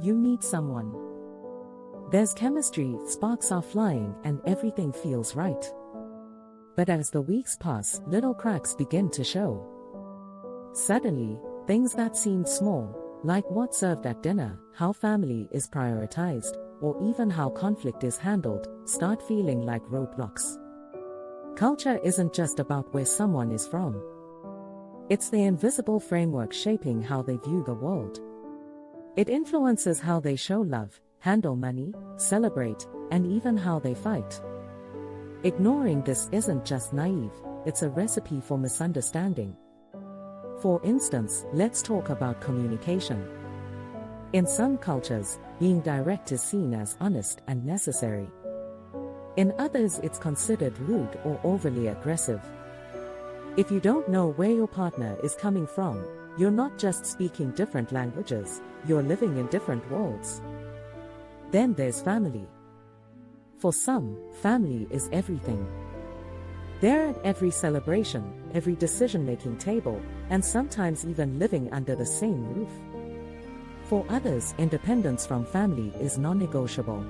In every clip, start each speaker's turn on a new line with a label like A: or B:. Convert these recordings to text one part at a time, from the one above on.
A: You meet someone. There's chemistry, sparks are flying, and everything feels right. But as the weeks pass, little cracks begin to show. Suddenly, things that seemed small, like what's served at dinner, how family is prioritized, or even how conflict is handled, start feeling like roadblocks. Culture isn't just about where someone is from. It's the invisible framework shaping how they view the world. It influences how they show love, handle money, celebrate, and even how they fight. Ignoring this isn't just naive, it's a recipe for misunderstanding. For instance, let's talk about communication. In some cultures, being direct is seen as honest and necessary. In others, it's considered rude or overly aggressive. If you don't know where your partner is coming from, you're not just speaking different languages, you're living in different worlds. Then there's family. For some, family is everything. They're at every celebration, every decision-making table, and sometimes even living under the same roof. For others, independence from family is non-negotiable.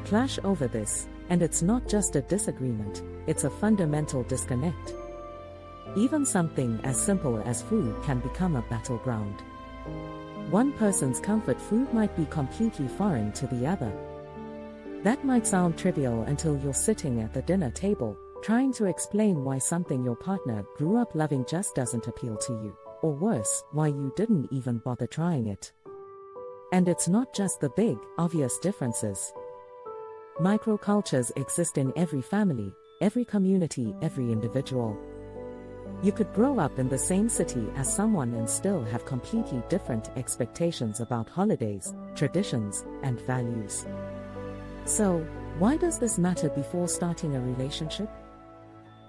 A: Clash over this, and it's not just a disagreement, it's a fundamental disconnect. Even something as simple as food can become a battleground. One person's comfort food might be completely foreign to the other. That might sound trivial until you're sitting at the dinner table, trying to explain why something your partner grew up loving just doesn't appeal to you, or worse, why you didn't even bother trying it. And it's not just the big, obvious differences. Microcultures exist in every family, every community, every individual. You could grow up in the same city as someone and still have completely different expectations about holidays, traditions, and values. So, why does this matter before starting a relationship?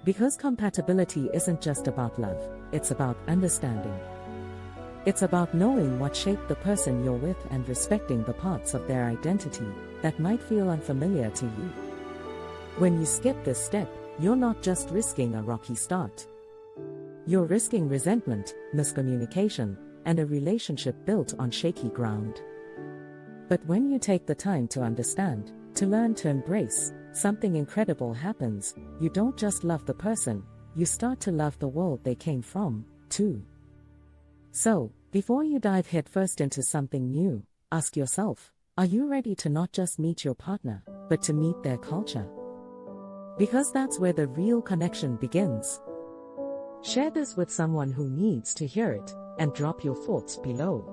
A: Because compatibility isn't just about love, it's about understanding. It's about knowing what shaped the person you're with and respecting the parts of their identity that might feel unfamiliar to you. When you skip this step, you're not just risking a rocky start. You're risking resentment, miscommunication, and a relationship built on shaky ground. But when you take the time to understand, to learn to embrace, something incredible happens. You don't just love the person, you start to love the world they came from, too. So, before you dive headfirst into something new, ask yourself, are you ready to not just meet your partner, but to meet their culture? Because that's where the real connection begins. Share this with someone who needs to hear it, and drop your thoughts below.